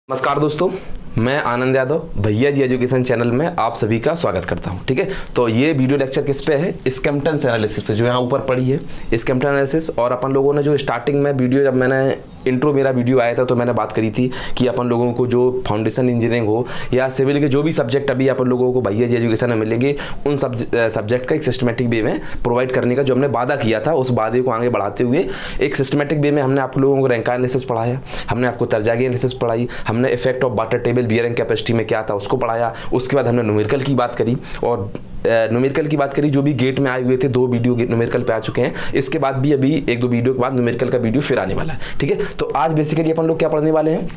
नमस्कार दोस्तों, मैं आनंद यादव भैया जी एजुकेशन चैनल में आप सभी का स्वागत करता हूं। ठीक है, तो ये वीडियो लेक्चर किस पे है? स्कैम्पटन्स एनालिसिस पे, जो यहाँ ऊपर पड़ी है स्कैम्पटन एनालिसिस। और अपन लोगों ने जो स्टार्टिंग में वीडियो, जब मैंने इंट्रो मेरा वीडियो आया था तो मैंने बात करी थी कि अपन लोगों को जो फाउंडेशन इंजीनियरिंग हो या सिविल के जो भी सब्जेक्ट अभी अपन लोगों को भैया जी एजुकेशन में मिलेंगे, उन सब्जेक्ट का एक सिस्टमेटिक वे में प्रोवाइड करने का जो हमने वादा किया था, उस वादे को आगे बढ़ाते हुए एक सिस्टमेटिक वे में हमने आप लोगों को रैंक एनालिसिस पढ़ाया, हमने आपको तर्जागी एनालिसिस पढ़ाई, हमने effect of water table bearing capacity में क्या था उसको पढ़ाया। उसके बाद हमने न्यूमेरिकल की बात करी, और न्यूमेरिकल की बात करी जो भी गेट में आए हुए थे, 2 वीडियो न्यूमेरिकल पे आ चुके हैं। इसके बाद भी अभी 1-2 वीडियो के बाद न्यूमेरिकल का वीडियो फिर आने वाला है। ठीक है, तो आज बेसिकली अपन लोग क्या पढ़ने वाले हैं?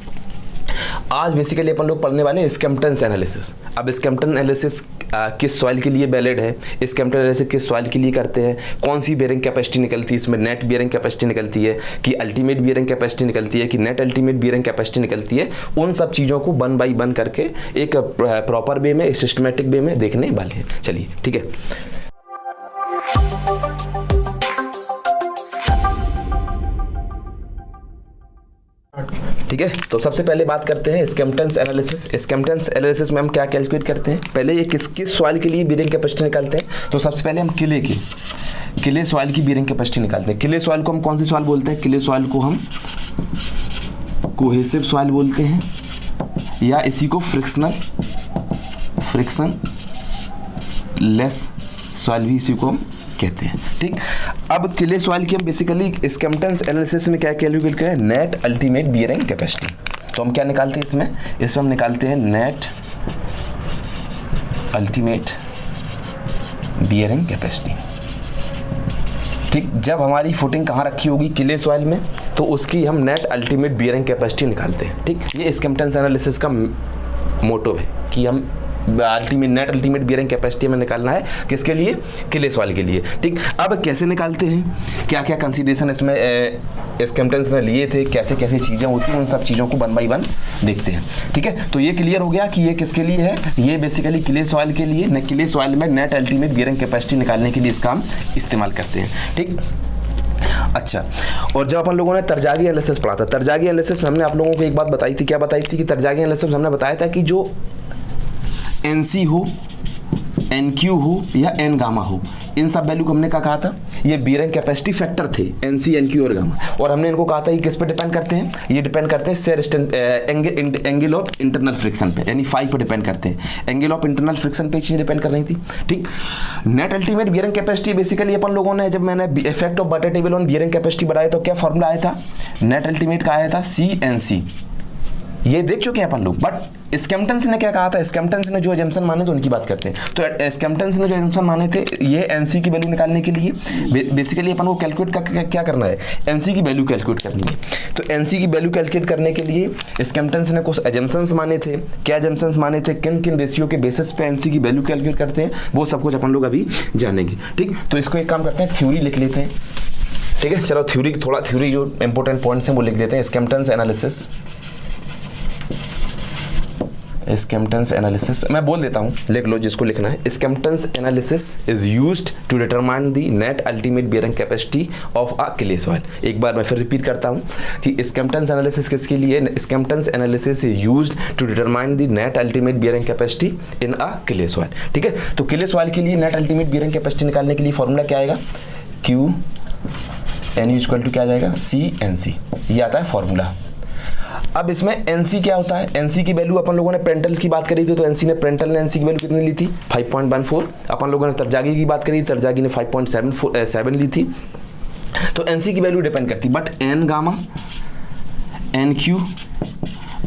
आज बेसिकली अपन लोग पढ़ने वाले हैं स्कैम्पटन्स एनालिसिस। अब स्कैम्पटन एनालिसिस किस सॉइल के लिए वैलिड है, स्कैम्पटन एनालिसिस किस सॉइल के लिए करते हैं, कौन सी बियरिंग कैपेसिटी निकलती है, इसमें नेट बियरिंग कैपेसिटी निकलती है कि अल्टीमेट बियरिंग कैपेसिटी निकलती है कि नेट अल्टीमेट बियरिंग कैपेसिटी निकलती है, उन सब चीज़ों को 1 बाई 1 करके एक प्रॉपर वे में, सिस्टमेटिक वे में देखने वाले हैं। चलिए ठीक है, ठीक है। तो सबसे पहले बात करते हैं स्कैम्पटन्स एनालिसिस। स्कैम्पटन्स एनालिसिस में हम क्या कैलकुलेट करते हैं? पहले ये किस सॉइल के लिए बियरिंग कैपेसिटी निकालते हैं? तो सबसे पहले हम किले सॉइल की बियरिंग कैपेसिटी निकालते हैं। किले सॉइल को हम कौन सी सॉइल बोलते हैं? किले सॉइल को हम कोहेसिव सॉइल बोलते हैं, या इसी को फ्रिक्शन लेस सॉइल भी इसी को हम कहते हैं। ठीक, अब किले सॉइल की हम बेसिकली स्कैम्पटन्स एनालिसिस में क्या कैलकुलेट करें? Net ultimate bearing capacity. तो हम क्या निकालते हैं इसमें हम निकालते हैं नेट अल्टीमेट बियरिंग कैपेसिटी। ठीक, जब हमारी फुटिंग कहाँ रखी होगी? किले सॉइल में, तो उसकी हम नेट अल्टीमेट बियरिंग कैपेसिटी निकालते हैं। ठीक, ये स्कैम्पटन्स एनालिसिस का मोटो है कि हम नेट अल्टीमेट बियरिंग कैपेसिटी में निकालना है। किसके लिए? किले सॉइल के लिए। ठीक, अब कैसे निकालते हैं, क्या क्या कंसीडरेशन इसमें स्कैम्पटन्स ने लिए थे, कैसे कैसे चीज़ें होती हैं, उन सब चीज़ों को 1 बाई 1 देखते हैं। ठीक है, तो ये क्लियर हो गया कि ये किसके लिए है। ये बेसिकली किले सॉइल के लिए, किले सॉइल में नेट अल्टीमेट बियरिंग कैपेसिटी निकालने के लिए इसका हम इस्तेमाल करते हैं। ठीक, अच्छा, और जब अपन लोगों ने तर्जागी एनालिसिस पढ़ा था, तर्जागी एनालिसिस में हमने आप लोगों को एक बात बताई थी। क्या बताई थी? कि तर्जागी एनालिसिस में हमने बताया था कि जो NC हो, NQ हो या N गामा हो, इन सब वैल्यू को हमने क्या कहा था? ये बियरिंग कैपेसिटी फैक्टर थे, NC, NQ और गामा। और हमने इनको कहा था ये किस पे डिपेंड करते हैं? ये डिपेंड करते हैं एंगल ऑफ इंटरनल फ्रिक्शन पे, यानी फाई पे डिपेंड करते हैं। एंगल ऑफ इंटरनल फ्रिक्शन पे चीज़ डिपेंड कर रही थी। ठीक, net ultimate bearing capacity basically अपन लोगों ने, जब मैंने effect of water table on bearing capacity बढ़ाया तो क्या फॉर्मूला आया था? नेट अल्टीमेट का आया था CNC। ये देख चुके हैं अपन लोग। बट स्कैम्पटन्स ने क्या कहा था? स्कैम्पटन्स ने जो एजम्पशन माने तो उनकी बात करते हैं। तो स्कैम्पटन्स ने जो एजम्पशन माने थे, ये NC की वैल्यू निकालने के लिए बेसिकली अपन को कैलकुलेट क्या करना है? NC की वैल्यू कैलकुलेट करनी है। तो NC की वैल्यू कैलकुलेट करने के लिए स्कैम्पटन्स ने कुछ एजम्पशंस माने थे। क्या एजम्पशंस माने थे? किन किन रेशियो के बेसिस पे NC की वैल्यू कैलकुलेट करते हैं, वो सब कुछ अपन लोग अभी जानेंगे। ठीक, तो इसको एक काम करते हैं, थ्योरी लिख लेते हैं। ठीक है, चलो थ्योरी जो इंपॉर्टेंट पॉइंट्स हैं वो लिख देते हैं। स्कैम्पटन्स एनालिसिस मैं बोल देता हूँ, लिख लो जिसको लिखना है। Skempton's analysis is used to determine the net ultimate bearing capacity of a clay soil. एक बार मैं फिर रिपीट करता हूँ कि स्कैम्पटन्स एनालिसिस किसके लिए? Skempton's analysis is used to determine the net ultimate bearing capacity in a clay soil. ठीक है, तो क्ले सॉइल के लिए नेट अल्टीमेट बियरिंग कैपेसिटी निकालने के लिए फॉर्मूला क्या आएगा? QN इक्वल टू क्या जाएगा? CNC। ये आता है फॉर्मूला। अब इसमें NC क्या होता है? NC की वैल्यू अपन लोगों ने प्रेंटल की बात करी थी, तो प्रेंटल ने NC की वैल्यू कितनी ली थी? 5.14। अपन लोगों ने तर्जागी की बात करी, तर्जागी ने 5.7 ली थी। तो NC की वैल्यू डिपेंड करती, बट N गामा, NQ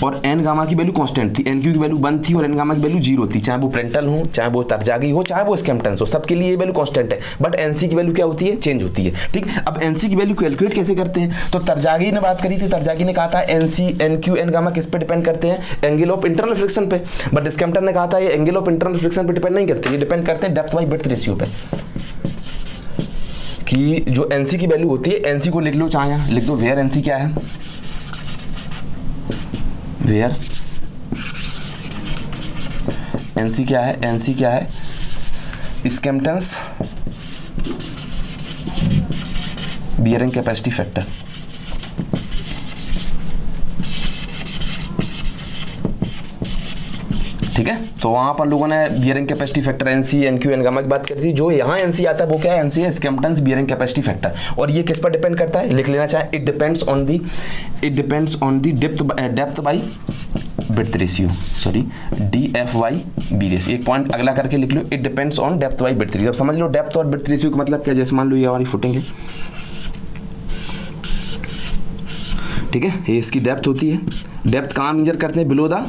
और N गामा की वैल्यू कांस्टेंट थी। NQ की वैल्यू 1 थी और N गामा की वैल्यू 0 थी। चाहे वो प्रेंटल हो, चाहे वो तर्जागी हो, चाहे वो स्कैम्पटन्स हो, सबके लिए ये वैल्यू कांस्टेंट है। बट NC की वैल्यू क्या होती है? चेंज होती है। ठीक, अब NC की वैल्यू कैलकुलेट कैसे करते हैं? तो तर्जागी ने बात करी थी, तर्जागी ने कहा था NC, NQ, N गामा किस पे डिपेंड करते हैं? एंगल ऑफ इंटरनल फ्रिक्शन पे। बट स्कैम्पटन ने कहा था ये एंगल ऑफ इंटरनल फ्रिक्शन पे डिपेंड नहीं करते, ये डिपेंड करते हैं डेप्थ बाई ब्रेड्थ रेशियो पे। कि जो NC की वैल्यू होती है, NC को लिख लो, चाहे लिख दो वेयर NC क्या है? वेयर NC क्या है? NC क्या है? Skempton's bearing capacity factor. ठीक है। तो वहाँ पर लोगों ने bearing capacity factor NC, NQ, N gamma की बात करी थी। जो यहाँ एनसी आता है वो क्या है, एनसी है स्कैम्पटन्स बियरिंग कैपेसिटी फैक्टर। और ये किस पर डिपेंड करता है, लिख लेना चाहे, it depends on the depth by width ratio, sorry DFY/B ratio. एक पॉइंट अगला करके लिख लो, it depends on depth by width ratio. अब समझ लो डेप्थ और विड्थ रेशियो का मतलब क्या, जैसे मान लो ये हमारी फुटिंग है, ठीक है, ये इसकी डेप्थ होती है। डेप्थ कहाँ मेजर करते हैं, बिलो द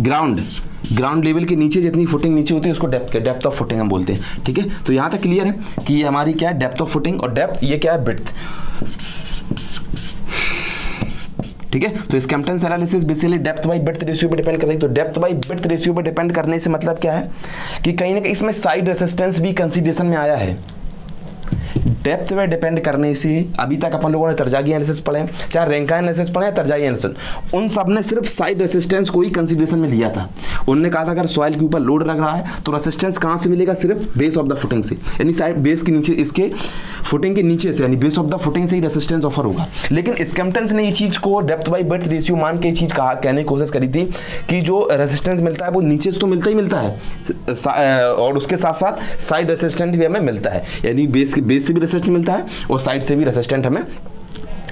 ग्राउंड लेवल के नीचे जितनी फुटिंग नीचे होती है उसको डेप्थ ऑफ फुटिंग हम बोलते हैं, ठीक है। तो यहाँ तक क्लियर है कि ये हमारी क्या है, डेप्थ ऑफ फुटिंग, और डेप्थ ये क्या है, विड्थ, ठीक है। तो Skempton's analysis basically depth by width ratio पे डिपेंड करती है। तो डेप्थ बाई विड्थ रेशियो पे डिपेंड करने से मतलब क्या है कि कहीं ना कहीं इसमें साइड रेसिस्टेंस भी कंसीडरेशन में आया है। डेप्थ पे डिपेंड करने से अभी तक अपन लोगों ने तरजाई एनालिसिस पढ़े, चाहे रैंकाइन एनालिसिस पढ़े या तरजाई एनालिसिस, उन सब ने सिर्फ साइड रेसिस्टेंस को ही कंसीडरेशन में लिया था। उन्होंने कहा था अगर सॉइल के ऊपर लोड लग रहा है तो रेसिस्टेंस कहाँ से मिलेगा, सिर्फ बेस ऑफ द फुटिंग से, यानी साइड बेस के नीचे, इसके फुटिंग के नीचे से, यानी बेस ऑफ द फुटिंग से ही रेसिस्टेंस ऑफर होगा। लेकिन स्कैम्पटन्स ने ये चीज़ को डेप्थ बाई विड्थ रेशियो मान के चीज़ कहने की कोशिश करी थी कि जो रेसिस्टेंस मिलता है वो नीचे से तो मिलता ही मिलता है, और उसके साथ साथ साइड रेसिस्टेंट भी हमें मिलता है, यानी बेस से भी रेसिस्टेंट मिलता है और साइड से भी रेसिस्टेंट हमें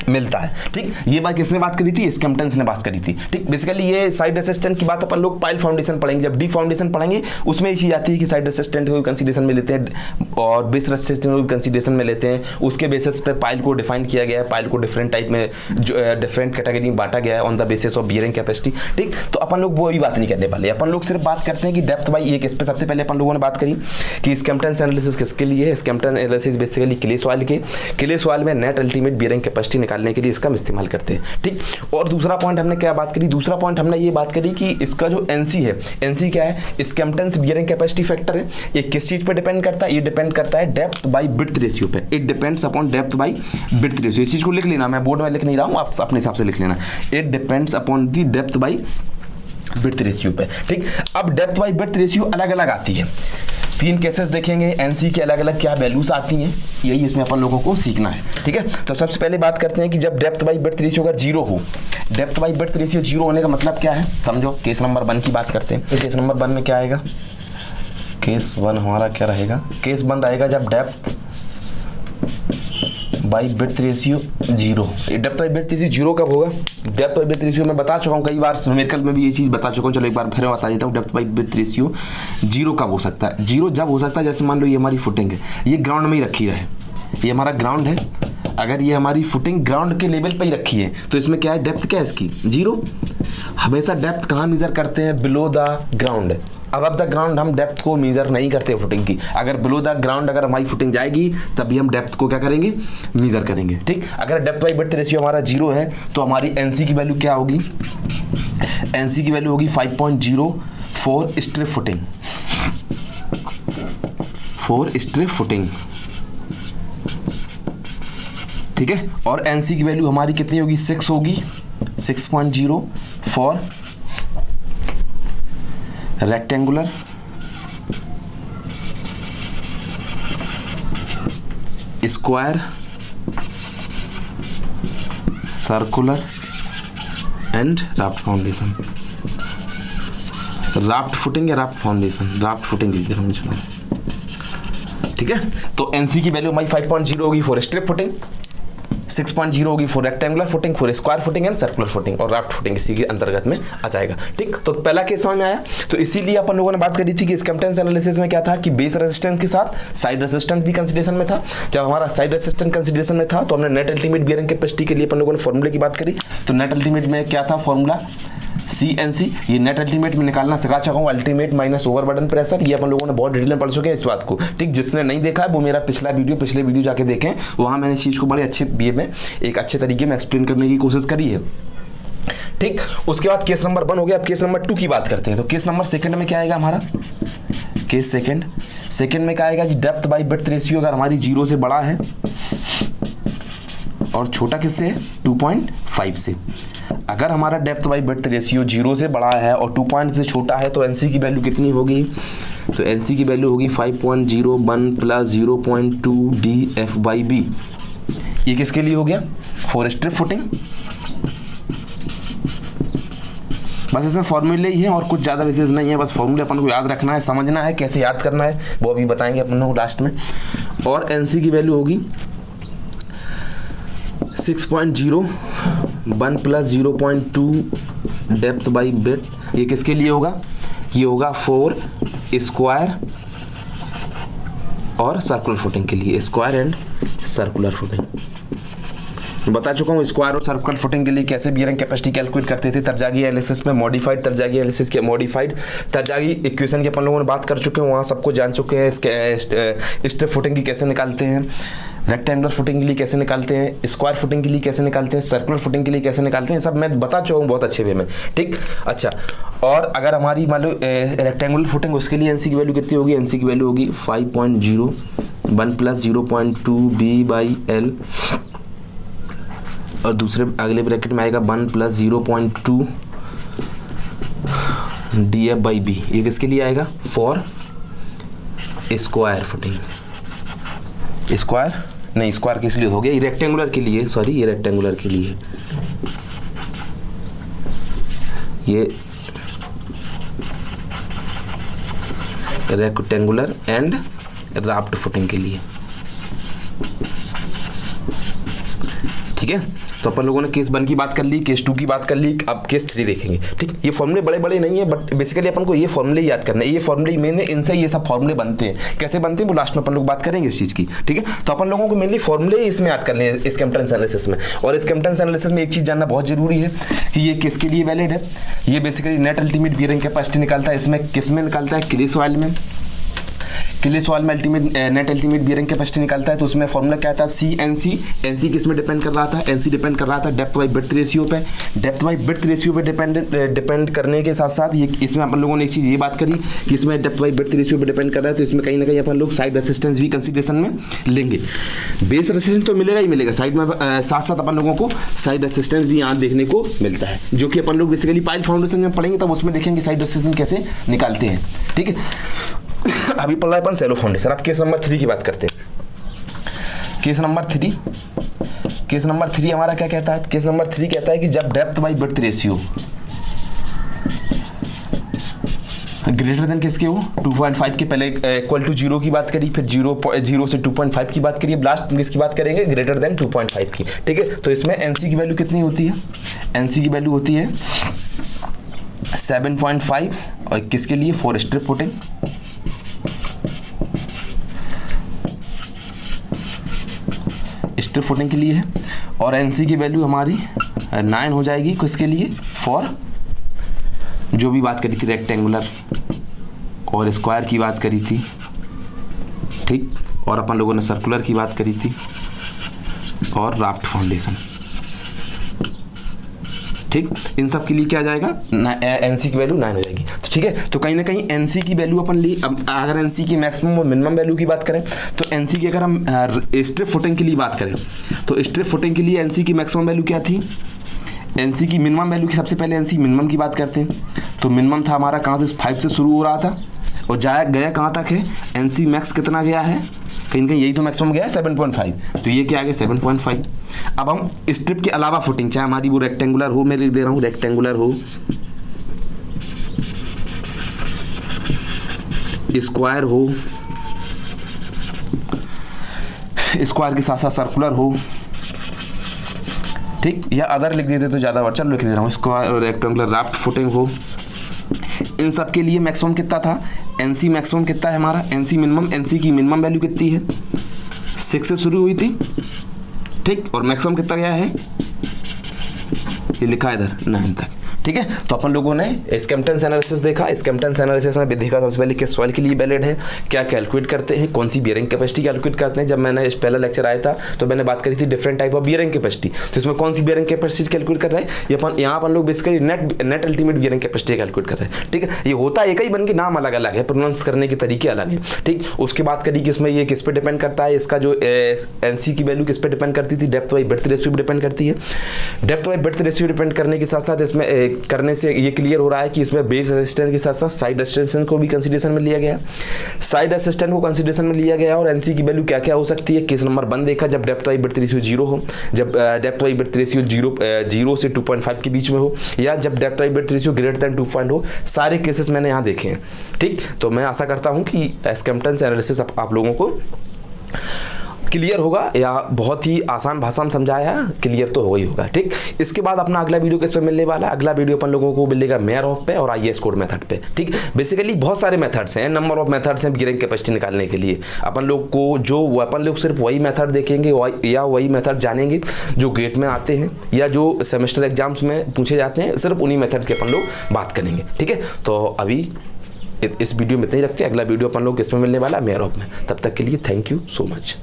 मिलता है, ठीक। ये बात किसने बात करी थी, स्कैम्पटन्स ने बात करी थी, ठीक। बेसिकली ये साइड रेसिस्टेंट की बात अपन लोग पाइल फाउंडेशन पढ़ेंगे, जब डी फाउंडेशन पढ़ेंगे उसमें ये चीज़ आती है कि साइड रेसिस्टेंट को भी कंसीडरेशन में लेते हैं और बेस रेसिस्टेंट को भी कंसीडरेशन में लेते हैं। उसके बेसिस पे पाइल को डिफाइन किया गया है, पाइल को डिफरेंट टाइप में डिफरेंट कैटेगरी में बांटा गया है on the basis of bearing capacity, ठीक। तो अपन लोग वो भी बात नहीं करने वाले, अपन लोग सिर्फ बात करते हैं कि डेप्थ बाई ये किस पे। सबसे पहले अपन लोगों ने बात करी कि स्कैम्पटन्स एनालिसिस किसके लिए है। स्कैम्पटन एनालिसिस बेसिकली क्ले सॉइल में नेट अल्टीमेट बियरिंग कैपेसिटी निकालने के लिए इसका इस्तेमाल करते हैं, ठीक। और दूसरा पॉइंट हमने क्या बात करी, दूसरा पॉइंट हमने ये बात करी कि इसका जो एनसी है, एनसी क्या है, स्कैम्पटन्स बियरिंग कैपेसिटी फैक्टर है। ये किस चीज पे डिपेंड करता है, ये डिपेंड करता है डेप्थ बाई विड्थ रेशियो पे। It depends upon depth by width ratio. इस चीज को लिख लेना, मैं बोर्ड में लिख नहीं रहा हूँ, आप अपने हिसाब से लिख लेना। It depends upon the depth by width ratio पे, ठीक। अब डेप्थ बाई विड्थ रेशियो अलग अलग आती है, 3 केसेस देखेंगे, एनसी के अलग अलग क्या वैल्यूज आती हैं, यही इसमें अपन लोगों को सीखना है, ठीक है। तो सबसे पहले बात करते हैं कि जब डेप्थ बाई विड्थ रेशियो अगर 0 हो, डेप्थ बाई विड्थ रेशियो 0 होने का मतलब क्या है, समझो। केस नंबर 1 की बात करते हैं। तो केस नंबर 1 में क्या आएगा, केस 1 हमारा क्या रहेगा, केस 1 रहेगा जब depth by width ratio 0। Depth by width ratio 0 कब होगा, डेप्थ बाई विड्थ रेशियो मैं बता चुका हूँ कई बार, न्यूमेरिकल में भी ये चीज़ बता चुका हूँ, चलो एक बार फिर बता देता हूँ। डेप्थ बाई विड्थ रेशियो 0 कब हो सकता है, 0 जब हो सकता है जैसे मान लो ये हमारी फुटिंग है, ये ग्राउंड में ही रखी है, ये हमारा ग्राउंड है, अगर ये हमारी फुटिंग ग्राउंड के लेवल पे ही रखी है तो इसमें क्या है, डेप्थ क्या है इसकी 0। हमेशा डेप्थ कहाँ मेजर करते हैं, बिलो द ग्राउंड। अब द ग्राउंड हम डेप्थ को मेजर नहीं करते फुटिंग की, अगर बिलो द ग्राउंड अगर हमारी फुटिंग जाएगी तभी हम डेप्थ को क्या करेंगे, मेजर करेंगे, ठीक। अगर डेप्थ बाई विड्थ रेशियो हमारा 0 है तो हमारी एनसी की वैल्यू क्या होगी, एनसी की वैल्यू होगी 5.04 स्ट्रिप फुटिंग, 4 स्ट्रिप फुटिंग, ठीक है। और एनसी की वैल्यू हमारी कितनी होगी, 6 होगी, 6.0 for rectangular, square, circular and raft foundation. Raft footing या राफ्ट फाउंडेशन, राफ्ट फुटिंग लिख दिया हमने, ठीक है। तो एनसी की वैल्यू हमारी 5.0 होगी फॉर स्ट्रिप फुटिंग, 6.0 होगी for rectangular footing, for square footing and circular footing, और राफ्ट फुटिंग इसी के अंतर्गत में आ जाएगा, ठीक। तो पहला केस समझ में आया। तो इसीलिए अपन लोगों ने बात करी थी कि स्कैम्पटन्स एनालिसिस में क्या था कि बेस रेजिस्टेंस के साथ साइड रेजिस्टेंस भी कंसीडरेशन में था। जब हमारा साइड रेजिस्टेंस कंसीडरेशन में था तो हमने नेट अल्टीमेट बियरिंग कैपेसिटी के लिए अपन लोगों ने फॉर्मूले की बात करी। तो नेट अल्टीमेट में क्या था फॉर्मूला, CNC। ये नेट अल्टीमेट में निकालना सिखा चुका हूँ, अल्टीमेट माइनस ओवरबर्डन प्रेशर, ये अपन लोगों ने बहुत डिटेल में पढ़ चुके हैं इस बात को, ठीक। जिसने नहीं देखा है वो मेरा पिछले वीडियो जाके देखें, वहाँ मैंने इस चीज़ को बड़े अच्छे वे में एक अच्छे तरीके में एक्सप्लेन करने की कोशिश करी है, ठीक। उसके बाद केस नंबर 1 हो गया। अब केस नंबर 2 की बात करते हैं। तो केस नंबर 2 में क्या आएगा हमारा, केस सेकंड में क्या आएगा कि डेप्थ बाई विड्थ रेशियो अगर हमारी 0 से बड़ा है और छोटा किससे है, 2.5 से। अगर हमारा डेप्थ बाई विड्थ रेशियो 0 से बड़ा है और 2 से छोटा है तो एनसी की वैल्यू कितनी होगी, तो एनसी की वैल्यू होगी 5.01 प्लस 0.2 DF/B। ये किसके लिए हो गया, फॉर स्ट्रिप फुटिंग, बस इसमें फॉर्मूले ही हैं और कुछ ज़्यादा विशेष नहीं है, बस फॉर्मूले अपन को याद रखना है, समझना है कैसे याद करना है वो अभी बताएंगे अपन लोग लास्ट में। और एनसी की वैल्यू होगी 6.0 1 + 0.2 डेप्थ बाई ब्रेड्थ। ये किसके लिए होगा? ये होगा 4 स्क्वायर और सर्कुलर फुटिंग के लिए, स्क्वायर एंड सर्कुलर फुटिंग। बता चुका हूँ स्क्वायर और सर्कुलर फुटिंग के लिए कैसे बियरिंग कैपेसिटी कैलकुलेट करते थे तरजागी एनालिसिस में, मॉडिफाइड तरजागी एनालिसिस के मॉडिफाइड तरजागी इक्वेशन की अपन लोगों ने बात कर चुके हैं, वहाँ सबको जान चुके हैं। स्टेप फुटिंग की कैसे निकालते हैं, रेक्टेंगुलर फुटिंग के लिए कैसे निकालते हैं, स्क्वायर फुटिंग के लिए कैसे निकालते हैं, सर्कुलर फुटिंग के लिए कैसे निकालते हैं, सब मैं बता चुका हूँ बहुत अच्छे वे में, ठीक। अच्छा, और अगर हमारी मान लो रेक्टेंगुलर फुटिंग, उसके लिए एनसी की वैल्यू कितनी होगी? एनसी की वैल्यू होगी 5.0 1 + 0.2 b/l और दूसरे अगले ब्रैकेट में आएगा 1 + 0.2 df/b। ये किसके लिए आएगा? For square footing. स्क्वायर नहीं, स्क्वायर किस लिए हो गया? ये रेक्टेंगुलर के लिए, सॉरी ये रेक्टेंगुलर के लिए, ये रेक्टेंगुलर एंड राफ्ट फुटिंग के लिए, ठीक है। तो अपन लोगों ने केस 1 की बात कर ली, केस 2 की बात कर ली, अब केस 3 देखेंगे, ठीक। ये फॉर्मूले बड़े बड़े नहीं है, बट बेसिकली अपन को ये फॉर्मूले याद करने, ये फॉर्मूले मैंने इनसे ये सब फॉर्मूले बनते हैं, कैसे बनते हैं वो लास्ट में अपन लोग बात करेंगे इस चीज़ की, ठीक है। तो अपन लोगों को मेनली फॉर्मूले इसमें याद करने हैं स्कैम्पटन्स एनालिसिस में। और स्कैम्पटन्स एनालिसिस में एक चीज़ जानना बहुत जरूरी है कि ये किसके लिए वैलिड है। ये basically net ultimate bearing capacity निकालता है, इसमें किस में निकालता है? क्ले सॉइल में। क्ले सॉइल में नेट अल्टीमेट बियरिंग कैपेसिटी निकालता है, तो उसमें फॉर्मूला क्या था? CNC। एनसी किस में डिपेंड कर रहा था? एनसी डिपेंड कर रहा था डेप्थ बाई ब्रेड्थ रेशियो पे। डेप्थ बाई ब्रेड्थ रेशियो पे डिपेंड करने के साथ साथ ये इसमें अपन लोगों ने एक चीज़ ये बात करी कि इसमें डेप्थ बाई ब्रेड्थ रेशियो पे डिपेंड कर रहा है, तो इसमें कहीं ना कहीं अपन लोग साइड रेसिस्टेंस भी कंसिडरेशन में लेंगे। बेस रेसिस्टेंस तो मिलेगा ही मिलेगा, साइड में साथ साथ अपन लोगों को साइड रेसिस्टेंस भी यहाँ देखने को मिलता है, जो कि अपन लोग बेसिकली पाइल फाउंडेशन में पढ़ेंगे तब उसमें देखेंगे साइड रेसिस्टेंस कैसे निकालते हैं, ठीक है। अभी पढ़ रहा है अपन सेलो फाउंडेशन। अब केस नंबर 3 की बात करते हैं। केस नंबर 3 हमारा क्या कहता है? केस नंबर 3 कहता है कि जब depth by breadth ratio greater then किसके हो? 2.5 के। पहले इक्वल टू 0 की बात करी, फिर 0 से 2.5 की बात करिए, लास्ट में किसकी बात करेंगे? ग्रेटर देन 2.5 की, ठीक है। तो इसमें एनसी की वैल्यू कितनी होती है? एनसी की वैल्यू होती है 7.5 और किसके लिए? For strip footing. Strip footing के लिए है। और एनसी की वैल्यू हमारी 9 हो जाएगी किसके लिए? फॉर जो भी बात करी थी रेक्टेंगुलर और स्क्वायर की बात करी थी, ठीक। और अपन लोगों ने सर्कुलर की बात करी थी और राफ्ट फाउंडेशन, ठीक। इन सब के लिए क्या आ जाएगा? एनसी की वैल्यू 9 हो जाएगी, तो ठीक है। तो कहीं ना कहीं एनसी की वैल्यू अपन ली। अब अगर एनसी की मैक्सिमम और मिनिमम वैल्यू की बात करें तो एनसी की अगर हम स्ट्रिप फुटिंग के लिए बात करें तो स्ट्रिप फुटिंग के लिए एनसी की मैक्सिमम वैल्यू क्या थी? एनसी की मिनिमम वैल्यू की सबसे पहले एनसी मिनिमम की बात करते हैं। तो मिनिमम था हमारा कहाँ से? 5 से शुरू हो रहा था और गया कहाँ तक है? एनसी मैक्स कितना गया है? कहीं ना कहीं यही तो मैक्सिमम गया है 7.5, तो ये क्या आ गया? 7.5। अब हम स्ट्रिप के अलावा फुटिंग, चाहे हमारी वो रेक्टेंगुलर हो, मैं लिख दे रहा हूँ रेक्टेंगुलर हो, स्क्वायर हो, स्क्वायर के साथ साथ सर्कुलर हो, ठीक, या अदर लिख देते तो ज़्यादा, चलो लिख दे रहा हूँ स्क्वायर रेक्टेंगुलर राफ्ट फुटिंग हो। इन सब के लिए मैक्सिमम कितना था? एनसी मैक्सिमम कितना है हमारा? एनसी मिनिमम, एनसी की मिनिमम वैल्यू कितनी है? 6 से शुरू हुई थी, ठीक। और मैक्सिमम कितना गया है? ये लिखा है इधर 9 तक, ठीक है। तो अपन लोगों ने स्कैम्पटन्स एनालिसिस देखा। स्कैम्पटन्स एनालिसिस में भी देखा सबसे पहले किस सॉइल के लिए वैलिड है, क्या कैलकुलेट करते हैं, कौन सी बियरिंग कैपेसिटी कैलकुलेट करते हैं। जब मैंने इस पहला लेक्चर आया था तो मैंने बात करी थी different type of bearing capacity, तो इसमें कौन सी बियरिंग कैपेसिटी कैलकुलेट कर रहा है? ये अपन यहाँ अपन लोग basically net ultimate bearing capacity calculate कर रहे हैं, ठीक है। ये होता एक ही बन के नाम अलग अलग है, प्रोनाउंस करने के तरीके अलग हैं, ठीक। उसके बात करी कि इसमें ये किस पे डिपेंड करता है, इसका जो एनसी की वैल्यू किस पे डिपेंड करती थी? डेप्थ बाई ब्रेड्थ रेशियो पे डिपेंड करती है। Depth by breadth ratio depend करने के साथ साथ इसमें करने से ये क्लियर हो रहा है कि इसमें बेस रेजिस्टेंस के साथ साथ साइड रेजिस्टेंस को भी कंसीडरेशन में लिया गया। साइड रेजिस्टेंस को कंसीडरेशन में लिया गया और एनसी की वैल्यू क्या क्या हो सकती है। केस नंबर 1 देखा, जब डेप्थ वाई ब्रेथ रेशियो 0 हो, जब डेप्थ वाई ब्रेथ रेशियो 0 से 2.5 के बीच में हो, या जब depth by breadth ratio greater than 2 हो। सारे केसेस मैंने यहाँ देखे हैं। ठीक, तो मैं आशा करता हूँ कि एस्केम्पटेंस एनालिसिस आप लोगों को क्लियर होगा, या बहुत ही आसान भाषा में समझाया, क्लियर तो हो ही होगा। ठीक, इसके बाद अपना अगला वीडियो किस पे मिलने वाला है। अगला वीडियो अपन लोगों को मिलेगा मेयरहोफ पे और आईएस कोड मेथड पे। ठीक, बेसिकली बहुत सारे मेथड्स हैं, नंबर ऑफ मेथड्स हैं बियरिंग कैपेसिटी निकालने के लिए। अपन लोग को जो अपन लोग सिर्फ वही मेथड देखेंगे या वही मेथड जानेंगे जो गेट में आते हैं या जो सेमेस्टर एग्जाम्स में पूछे जाते हैं, सिर्फ उन्हीं मेथड्स की अपन लोग बात करेंगे। ठीक है, तो अभी इस वीडियो में इतना ही रखते हैं। अगला वीडियो अपन लोग किस में मिलने वाला है, मेयरहोफ में। तब तक के लिए थैंक यू सो मच।